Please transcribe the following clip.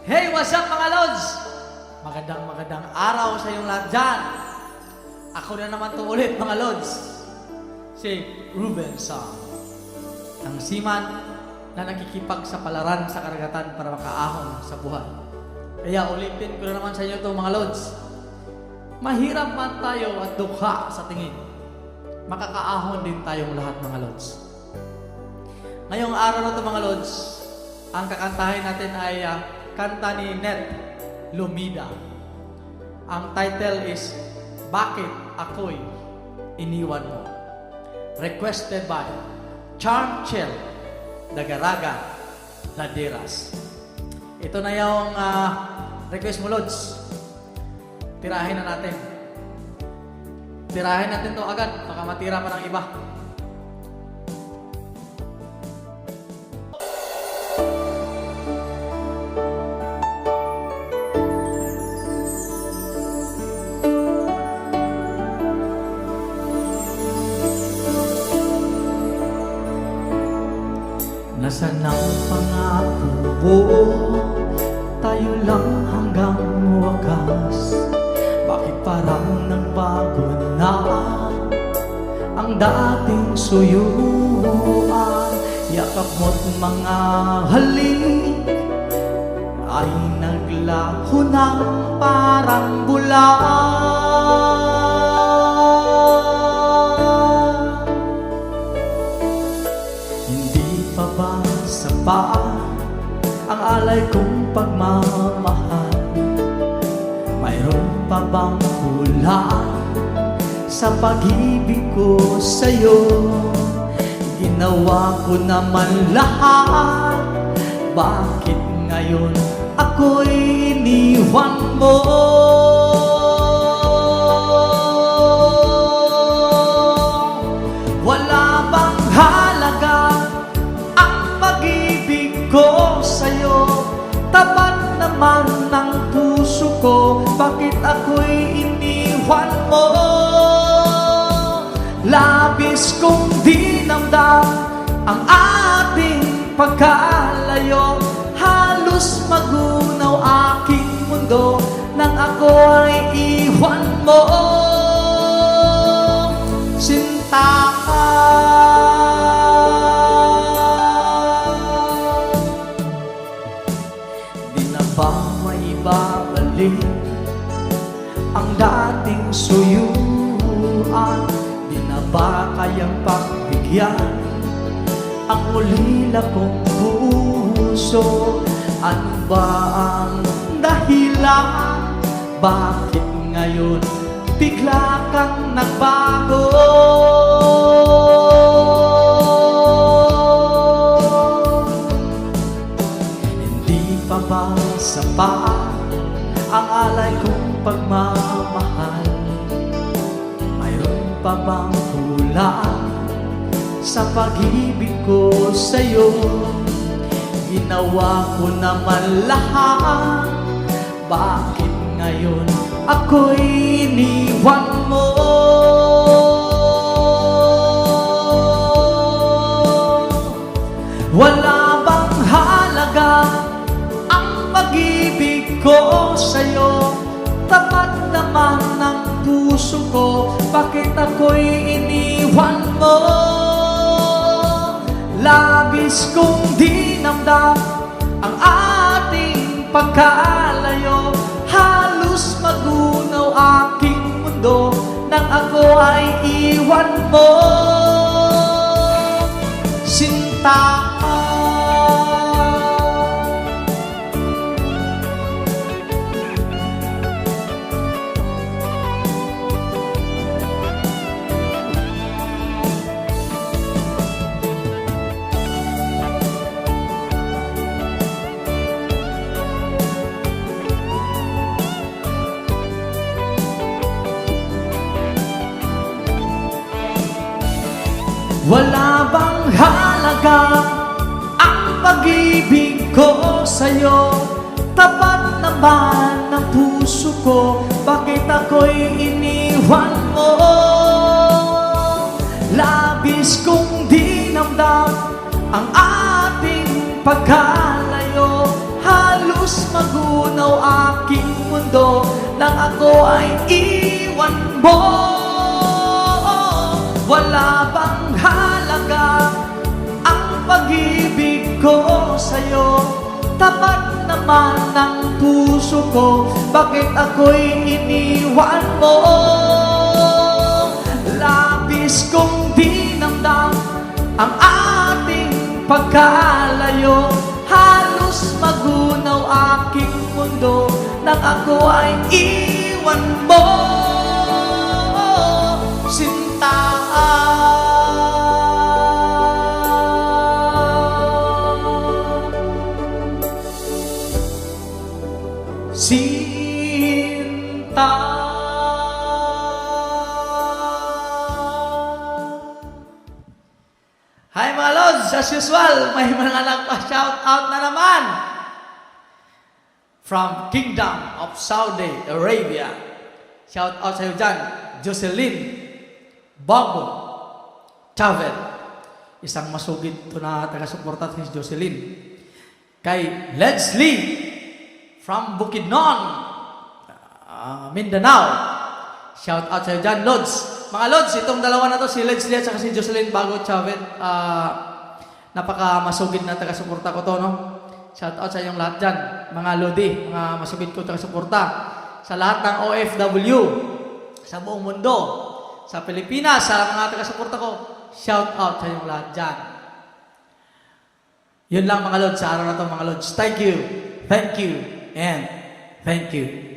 Hey, what's up mga Lods? Magandang araw sa iyong lahat dyan. Ako na naman to ulit mga Lods. Si Ruben Sang. Ang seaman na nakikipag sa palaran sa karagatan para makaahon sa buhay. Kaya ulitin ko na naman sa inyo to mga Lods. Mahirap man tayo at dukha sa tingin. Makakaahon din tayong lahat mga Lods. Ngayong araw na to mga Lods, ang kakantahin natin ay kanta ni Net Lumida. Ang title is Bakit Ako'y Iniwan Mo? Requested by Charm Chill Dagaraga Laderas. Ito na yung request mo, Lods. Tirahin na natin. Tirahin natin to agad. Baka matira pa ng iba. Nasaan ang pangako mo? Tayo lang hanggang wakas. Bakit parang nagbago na ang dating suyuan? Yakap mo't mga halik ay naglaho ng parang bulan. Pa ba sapat ang alay kong pagmamahal? Mayroon pa bang kulang sa pag-ibig ko sa'yo? Ginawa ko naman lahat, bakit ngayon ako'y iniwan mo? Wala bang halaga ko sa'yo? Tapat naman ng puso ko, bakit ako'y iniwan mo? Labis kong dinamdam ang ating pagkalayo. Halos magunaw aking mundo nang ako ay iwan mo. Sinta ba maibabalik ang dating suyuan? Di na ba kayang pagbigyan ang ulila kong puso? Ano ba ang dahilan? Bakit ngayon bigla kang nagbago? Hindi pa ba sapat ang alay kong pagmamahal? Mayroon pa bang kulang sa pag-ibig ko sa'yo? Ginawa ko naman lahat, bakit ngayon ako'y iniwan mo? Wala bang halaga pag-ibig ko sa'yo? Tapat naman ng puso ko, bakit ako'y iniwan mo? Labis kong dinamdam ang ating pagkalayo. Halos magunaw aking mundo nang ako ay iwan mo. Sinta wala bang halaga ang pag-ibig ko sa'yo? Tapat naman ng puso ko, bakit ako'y iniwan mo? Labis kong dinamdam ang ating pagkalayo. Halos magulang magunaw aking mundo nang ako ay iwan mo. Wala bang halaga ang pag-ibig ko sa'yo? Tapat naman ng puso ko, bakit ako'y iniwan mo? Labis kong dinamdam ang ating pagkalayo. Halos magunaw aking mundo nang ako ay iwan mo, sinta. Sinta. Hi mga Lods, as usual, may mga nagpa-shout out na naman from Kingdom of Saudi Arabia. Shout out sa iyo dyan, Jocelyn Bago Chavel. Isang masugid to na taga-suporta si Jocelyn. Kay Leslie from Bukidnon, Mindanao. Shout out sa iyo dyan, Lods. Mga Lods, itong dalawa na to, si Leslie at saka si Jocelyn Bago Chavet, napaka-masugid na taga-suporta ko to, no? Shout out sa inyong lahat dyan, mga Lodi, mga masugid ko taga-suporta. Sa lahat ng OFW, sa buong mundo, sa Pilipinas, sa mga taga-suporta ko, shout out sa inyong lahat dyan. Yun lang mga Lods, sa araw na to mga Lods. Thank you, and thank you.